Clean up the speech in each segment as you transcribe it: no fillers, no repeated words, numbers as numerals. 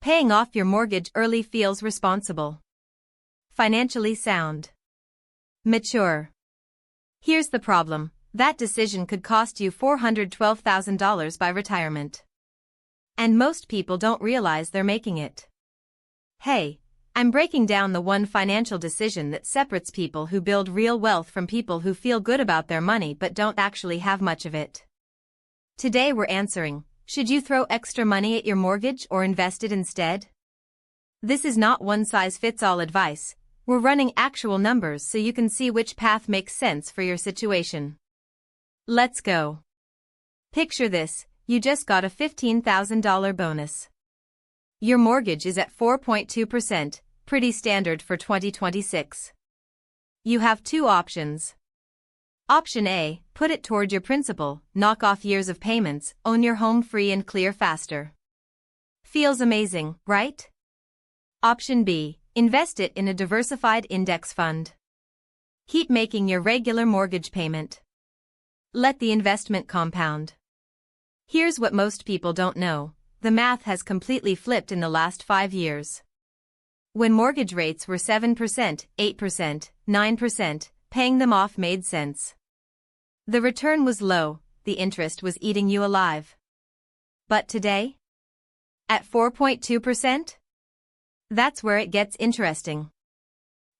Paying off your mortgage early feels responsible. Financially sound. Mature. Here's the problem. That decision could cost you $412,000 by retirement. And most people don't realize they're making it. Hey, I'm breaking down the one financial decision that separates people who build real wealth from people who feel good about their money but don't actually have much of it. Today we're answering, should you throw extra money at your mortgage or invest it instead? This is not one-size-fits-all advice. We're running actual numbers so you can see which path makes sense for your situation. Let's go. Picture this, you just got a $15,000 bonus. Your mortgage is at 4.2%, pretty standard for 2026. You have two options. Option A, put it toward your principal, knock off years of payments, own your home free and clear faster. Feels amazing, right? Option B, invest it in a diversified index fund. Keep making your regular mortgage payment. Let the investment compound. Here's what most people don't know. The math has completely flipped in the last 5 years. When mortgage rates were 7%, 8%, 9%, paying them off made sense. The return was low, the interest was eating you alive. But today? At 4.2%? That's where it gets interesting.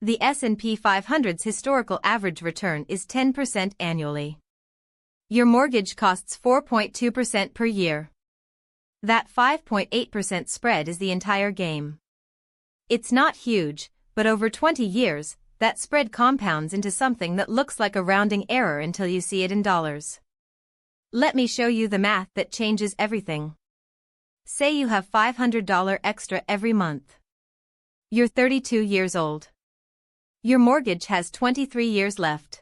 The S&P 500's historical average return is 10% annually. Your mortgage costs 4.2% per year. That 5.8% spread is the entire game. It's not huge, but over 20 years, that spread compounds into something that looks like a rounding error until you see it in dollars. Let me show you the math that changes everything. Say you have $500 extra every month. You're 32 years old. Your mortgage has 23 years left.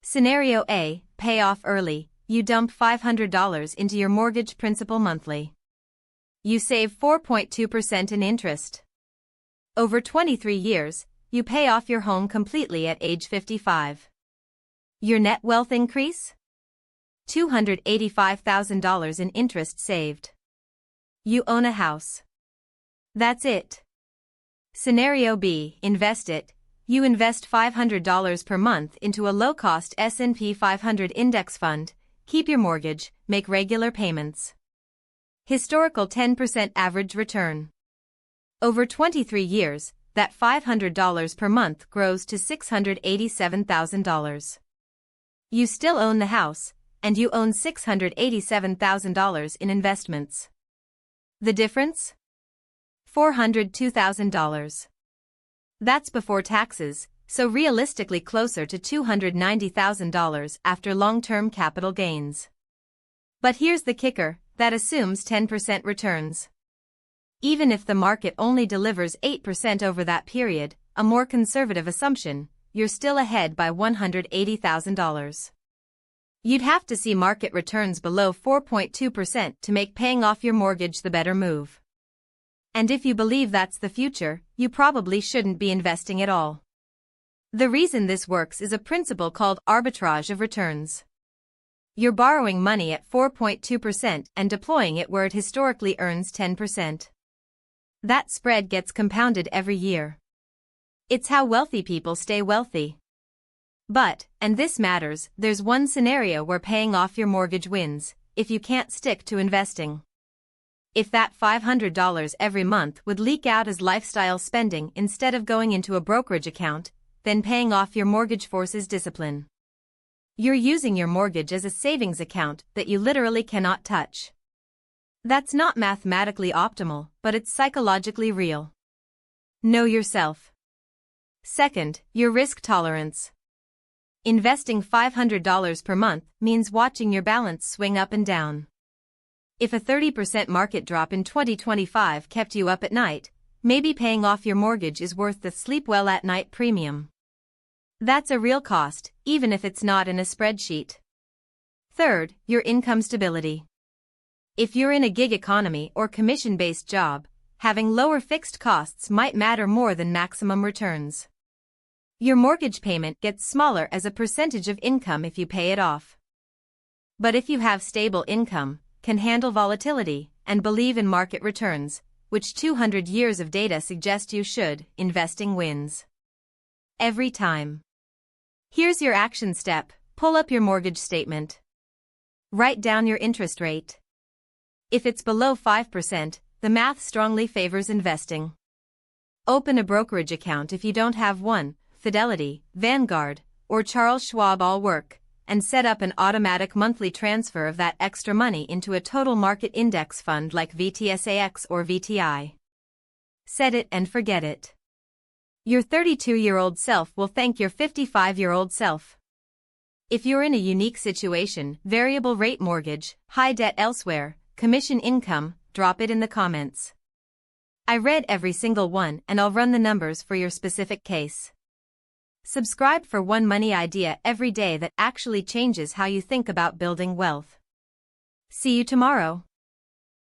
Scenario A, pay off early. You dump $500 into your mortgage principal monthly. You save 4.2% in interest. Over 23 years, you pay off your home completely at age 55. Your net wealth increase? $285,000 in interest saved. You own a house. That's it. Scenario B, invest it. You invest $500 per month into a low-cost S&P 500 index fund, keep your mortgage, make regular payments. Historical 10% average return. Over 23 years, that $500 per month grows to $687,000. You still own the house, and you own $687,000 in investments. The difference? $402,000. That's before taxes, so realistically closer to $290,000 after long-term capital gains. But here's the kicker, that assumes 10% returns. Even if the market only delivers 8% over that period, a more conservative assumption, you're still ahead by $180,000. You'd have to see market returns below 4.2% to make paying off your mortgage the better move. And if you believe that's the future, you probably shouldn't be investing at all. The reason this works is a principle called arbitrage of returns. You're borrowing money at 4.2% and deploying it where it historically earns 10%. That spread gets compounded every year. It's how wealthy people stay wealthy. But, and this matters, there's one scenario where paying off your mortgage wins, if you can't stick to investing. If that $500 every month would leak out as lifestyle spending instead of going into a brokerage account, then paying off your mortgage forces discipline. You're using your mortgage as a savings account that you literally cannot touch. That's not mathematically optimal, but it's psychologically real. Know yourself. Second, your risk tolerance. Investing $500 per month means watching your balance swing up and down. If a 30% market drop in 2025 kept you up at night, maybe paying off your mortgage is worth the sleep well at night premium. That's a real cost, even if it's not in a spreadsheet. Third, your income stability. If you're in a gig economy or commission-based job, having lower fixed costs might matter more than maximum returns. Your mortgage payment gets smaller as a percentage of income if you pay it off. But if you have stable income, can handle volatility, and believe in market returns, which 200 years of data suggest you should. Investing wins every time. Here's your action step. Pull up your mortgage statement. Write down your interest rate. If it's below 5%, the math strongly favors investing. Open a brokerage account if you don't have one. Fidelity, Vanguard, or Charles Schwab all work, and set up an automatic monthly transfer of that extra money into a total market index fund like VTSAX or VTI. Set it and forget it. Your 32-year-old self will thank your 55-year-old self. If you're in a unique situation, variable rate mortgage, high debt elsewhere, commission income, drop it in the comments. I read every single one and I'll run the numbers for your specific case. Subscribe for one money idea every day that actually changes how you think about building wealth. See you tomorrow.